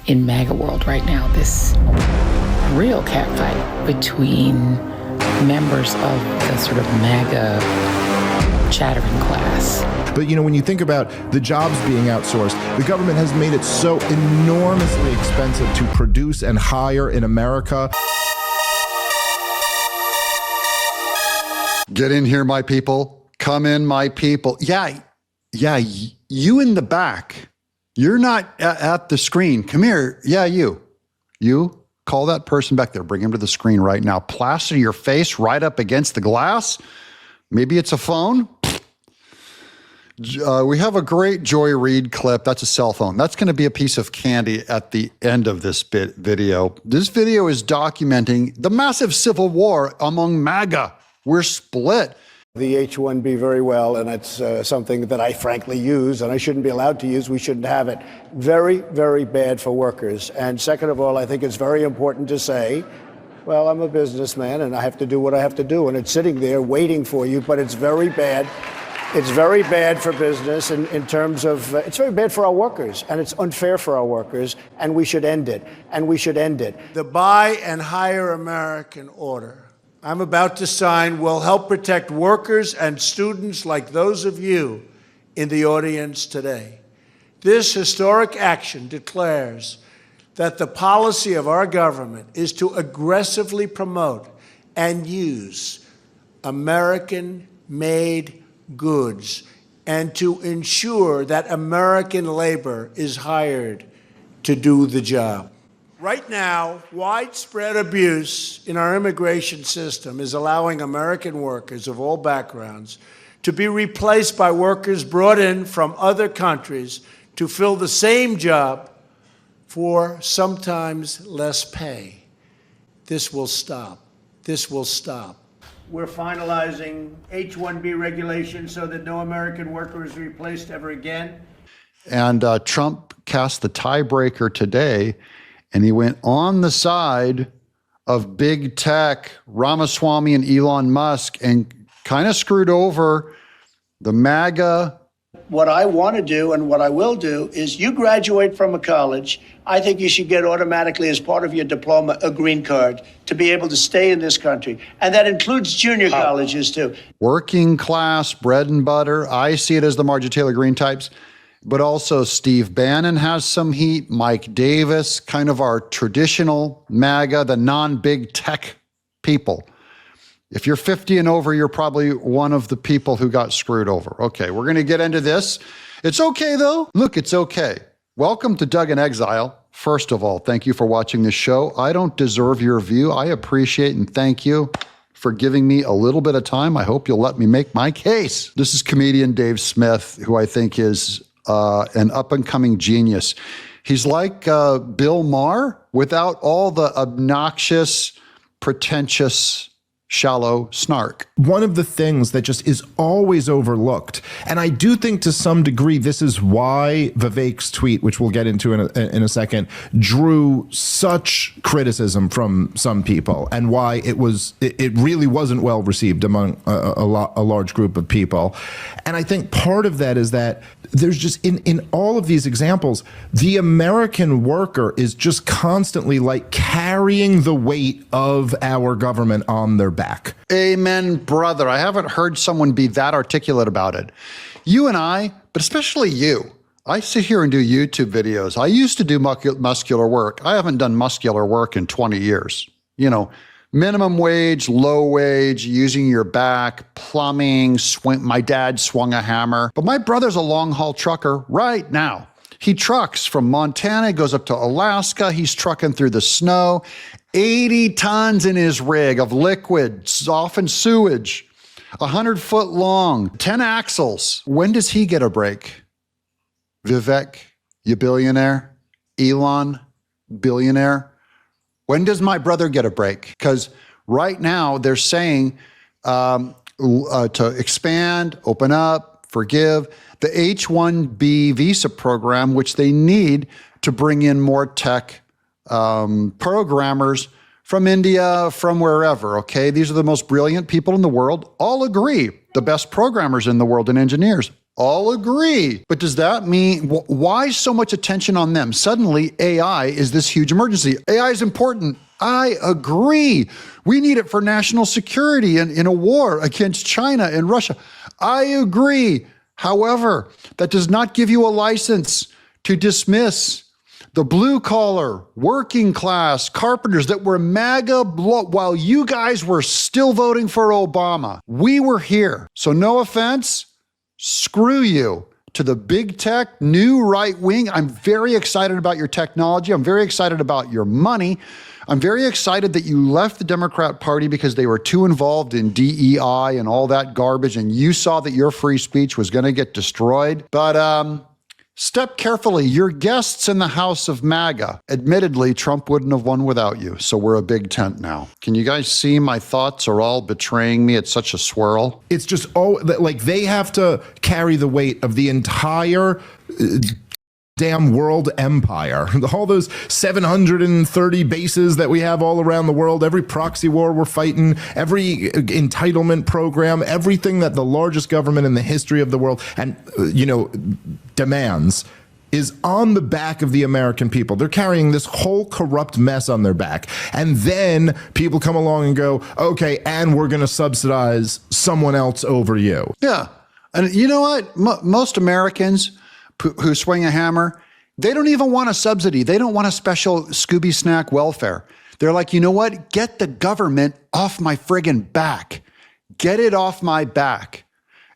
in MAGA world right now, this real catfight between members of the sort of MAGA chattering class. But, you know, when you think about the jobs being outsourced, the government has made it so enormously expensive to produce and hire in America. Get in here, my people. Come in, my people. Yeah, you in the back. You're not at the screen. Come here. Yeah, you. Call that person back there. Bring him to the screen right now. Plaster your face right up against the glass. Maybe it's a phone. We have a great Joy Reid clip. That's a cell phone. That's going to be a piece of candy at the end of this video. This video is documenting the massive civil war among MAGA. We're split. The H-1B very well, and it's something that I frankly use, and I shouldn't be allowed to use. We shouldn't have it. Very, very bad for workers. And second of all, I think it's very important to say, well, I'm a businessman, and I have to do what I have to do, and it's sitting there waiting for you, but it's very bad. It's very bad for business in terms of, it's very bad for our workers, and it's unfair for our workers, and we should end it, The Buy and Hire American order I'm about to sign will help protect workers and students like those of you in the audience today. This historic action declares that the policy of our government is to aggressively promote and use American-made goods and to ensure that American labor is hired to do the job. Right now, widespread abuse in our immigration system is allowing American workers of all backgrounds to be replaced by workers brought in from other countries to fill the same job for sometimes less pay. This will stop. This will stop. We're finalizing H-1B regulations so that no American worker is replaced ever again. And Trump cast the tiebreaker today, and he went on the side of big tech, Ramaswamy and Elon Musk, and kind of screwed over the MAGA. What I want to do and what I will do is you graduate from a college, I think you should get automatically as part of your diploma a green card to be able to stay in this country. And that includes junior colleges too. Working class, bread and butter. I see it as the Marjorie Taylor Greene types. But also Steve Bannon has some heat. Mike Davis, kind of our traditional MAGA, the non-big tech people. If you're 50 and over, you're probably one of the people who got screwed over. Okay, we're going to get into this. It's okay, though. Look, it's okay. Welcome to Doug in Exile. First of all, thank you for watching this show. I don't deserve your view. I appreciate and thank you for giving me a little bit of time. I hope you'll let me make my case. This is comedian Dave Smith, who I think is an up-and-coming genius. He's like Bill Maher without all the obnoxious, pretentious, shallow snark. One of the things that just is always overlooked, and I do think to some degree this is why Vivek's tweet, which we'll get into in a second, drew such criticism from some people, and why it really wasn't well received among a large group of people. And I think part of that is that there's just in all of these examples, the American worker is just constantly like carrying the weight of our government on their back. Amen, brother. I haven't heard someone be that articulate about it. You and I, but especially you, I sit here and do YouTube videos. I used to do muscular work. I haven't done muscular work in 20 years. You know, minimum wage, low wage, using your back, plumbing, my dad swung a hammer. But my brother's a long-haul trucker right now. He trucks from Montana, goes up to Alaska. He's trucking through the snow. 80 tons in his rig of liquid, often sewage, 100 foot long, 10 axles. When does he get a break? Vivek, you billionaire? Elon, billionaire? When does my brother get a break? Because right now they're saying to expand, open up, forgive the H-1B visa program, which they need to bring in more tech programmers from India, from wherever, okay? These are the most brilliant people in the world. All agree, the best programmers in the world and engineers. all agree. But does that mean, why so much attention on them? Suddenly, AI is this huge emergency. AI is important. I agree. We need it for national security in a war against China and Russia. I agree. However, that does not give you a license to dismiss the blue collar, working class carpenters that were MAGA while you guys were still voting for Obama. We were here. So no offense, screw you to the big tech, new right wing. I'm very excited about your technology. I'm very excited about your money. I'm very excited that you left the Democrat Party because they were too involved in DEI and all that garbage, and you saw that your free speech was going to get destroyed. But step carefully. You're guests in the house of MAGA. Admittedly, Trump wouldn't have won without you, so we're a big tent now. Can you guys see my thoughts are all betraying me? It's such a swirl. It's just, like they have to carry the weight of the entire damn world empire. All those 730 bases that we have all around the world, every proxy war we're fighting, every entitlement program, everything that the largest government in the history of the world and demands is on the back of the American people. They're carrying this whole corrupt mess on their back. And then people come along and go, okay, and we're going to subsidize someone else over you. Yeah. And you know what? Most Americans who swing a hammer, they don't even want a subsidy. They don't want a special Scooby snack welfare. They're like, you know what? Get the government off my friggin' back. Get it off my back.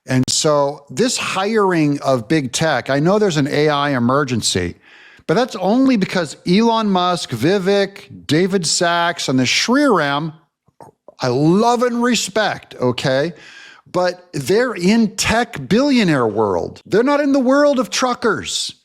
And so this hiring of big tech, I know there's an AI emergency, but that's only because Elon Musk, Vivek, David Sachs, and the Shriram, I love and respect, okay? But they're in tech billionaire world. They're not in the world of truckers.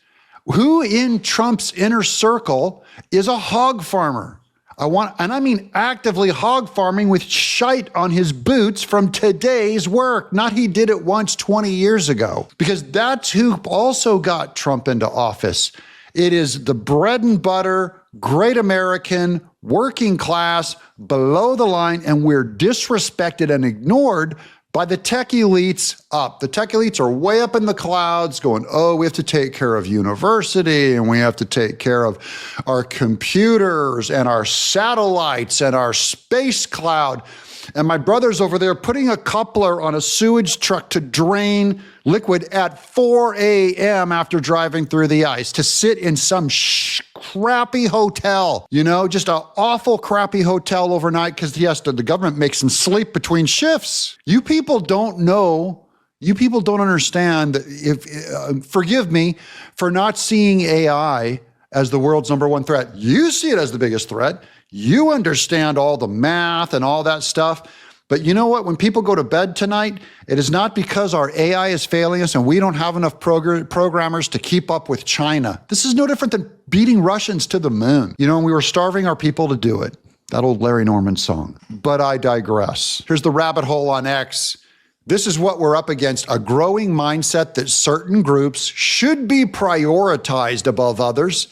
Who in Trump's inner circle is a hog farmer? I mean actively hog farming with shite on his boots from today's work. Not he did it once 20 years ago, because that's who also got Trump into office. It is the bread and butter, great American, working class, below the line, and we're disrespected and ignored by the tech elites up. The tech elites are way up in the clouds going, oh, we have to take care of university and we have to take care of our computers and our satellites and our space cloud. And my brother's over there putting a coupler on a sewage truck to drain liquid at 4 a.m. after driving through the ice to sit in some crappy hotel, just an awful crappy hotel overnight because the government makes him sleep between shifts. You people don't know. You people don't understand that forgive me for not seeing AI as the world's #1 threat. You see it as the biggest threat. You understand all the math and all that stuff. But you know what? When people go to bed tonight, it is not because our AI is failing us and we don't have enough programmers to keep up with China. This is no different than beating Russians to the moon. And we were starving our people to do it. That old Larry Norman song. But I digress. Here's the rabbit hole on X. This is what we're up against, a growing mindset that certain groups should be prioritized above others.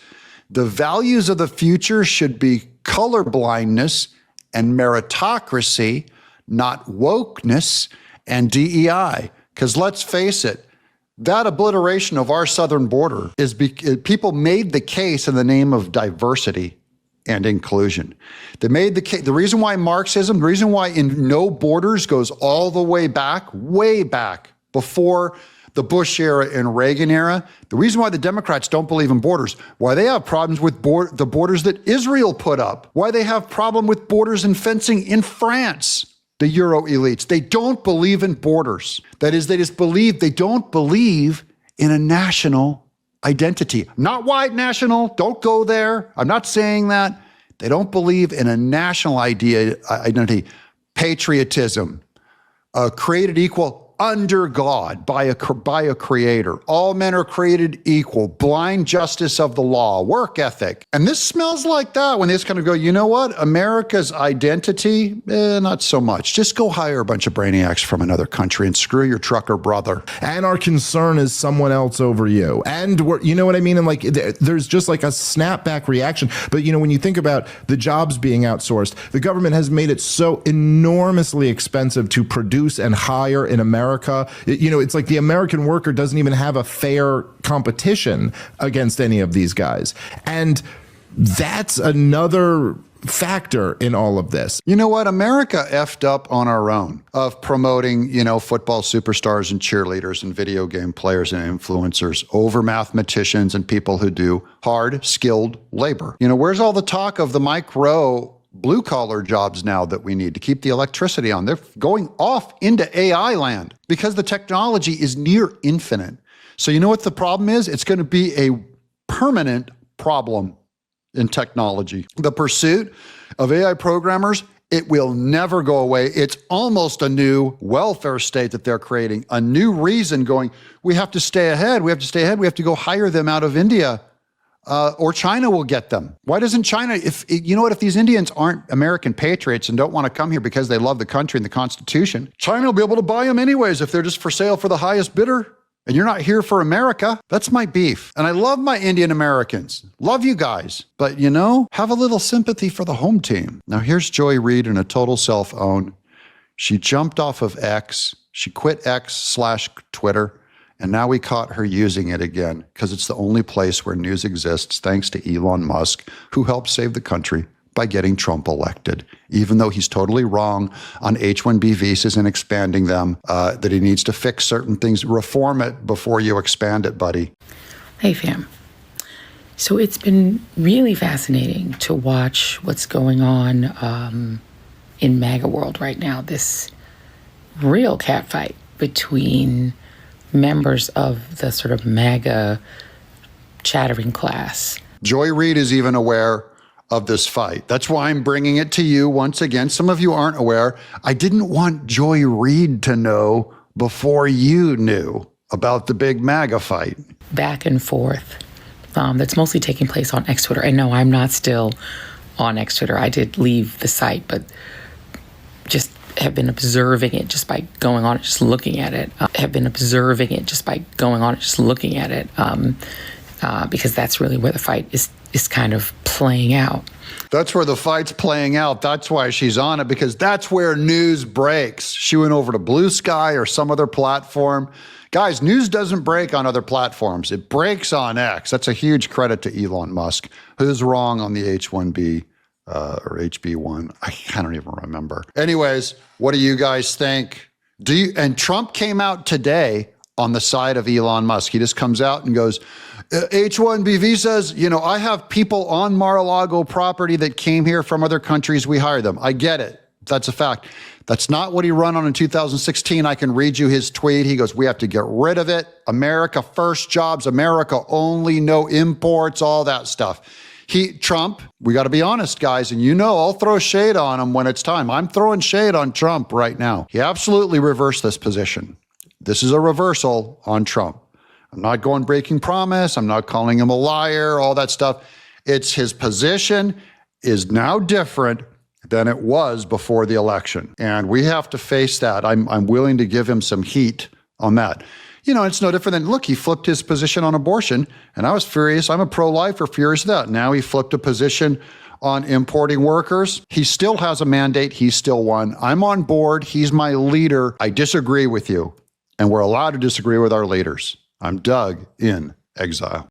The values of the future should be colorblindness and meritocracy, not wokeness and DEI. Because let's face it, that obliteration of our southern border is people made the case in the name of diversity and inclusion. They made the case. The reason why Marxism, the reason why in no borders goes all the way back before the Bush era and Reagan era, the reason why the Democrats don't believe in borders, why they have problems with the borders that Israel put up, why they have problem with borders and fencing in France, the Euro elites. They don't believe in borders. That is, they don't believe in a national identity. Not white national, don't go there. I'm not saying that. They don't believe in a national identity, patriotism, created equal under God by a creator. All men are created equal, blind justice of the law, work ethic. And this smells like that when they just kind of go, you know what? America's identity, not so much. Just go hire a bunch of brainiacs from another country and screw your trucker brother. And our concern is someone else over you. And you know what I mean? And like, there's just like a snapback reaction. But when you think about the jobs being outsourced, the government has made it so enormously expensive to produce and hire in America America. It's like the American worker doesn't even have a fair competition against any of these guys. And that's another factor in all of this. You know what? America effed up on our own of promoting, football superstars and cheerleaders and video game players and influencers over mathematicians and people who do hard, skilled labor. Where's all the talk of the micro blue collar jobs now that we need to keep the electricity on? They're going off into AI land because the technology is near infinite. So you know what the problem is? It's going to be a permanent problem in technology. The pursuit of AI programmers, it will never go away. It's almost a new welfare state that they're creating, a new reason going, we have to stay ahead. We have to stay ahead. We have to go hire them out of India. Or China will get them. Why doesn't China, if these Indians aren't American patriots and don't want to come here because they love the country and the Constitution, China will be able to buy them anyways if they're just for sale for the highest bidder. And you're not here for America. That's my beef. And I love my Indian Americans. Love you guys. But, have a little sympathy for the home team. Now, here's Joy Reid in a total self-own. She jumped off of X. She quit X/Twitter. And now we caught her using it again because it's the only place where news exists thanks to Elon Musk, who helped save the country by getting Trump elected, even though he's totally wrong on H-1B visas and expanding them, that he needs to fix certain things, reform it before you expand it, buddy. Hey, fam. So it's been really fascinating to watch what's going on in MAGA world right now, this real catfight between members of the sort of MAGA chattering class. Joy Reid is even aware of this fight. That's why I'm bringing it to you once again. Some of you aren't aware. I didn't want Joy Reid to know before you knew about the big MAGA fight. Back and forth. That's mostly taking place on X Twitter. And no, I'm not still on X Twitter. I did leave the site, but just have been observing it just by going on it, just looking at it. Because that's really where the fight is kind of playing out. That's where the fight's playing out. That's why she's on it, because that's where news breaks. She went over to Blue Sky or some other platform. Guys, news doesn't break on other platforms. It breaks on X. That's a huge credit to Elon Musk, who's wrong on the H-1B or HB1. I don't even remember. Anyways, what do you guys think? And Trump came out today on the side of Elon Musk. He just comes out and goes, H-1B visas, I have people on Mar-a-Lago property that came here from other countries. We hired them. I get it. That's a fact. That's not what he ran on in 2016. I can read you his tweet. He goes, we have to get rid of it. America first, jobs, America only, no imports, all that stuff. Trump, we got to be honest, guys, and I'll throw shade on him when it's time. I'm throwing shade on Trump right now. He absolutely reversed this position. This is a reversal on Trump. I'm not going breaking promise. I'm not calling him a liar, all that stuff. It's his position is now different than it was before the election. And we have to face that. I'm willing to give him some heat on that. It's no different than, look, he flipped his position on abortion, and I was furious. I'm a pro-lifer, furious at that. Now he flipped a position on importing workers. He still has a mandate. He's still won. I'm on board. He's my leader. I disagree with you, and we're allowed to disagree with our leaders. I'm Doug in Exile.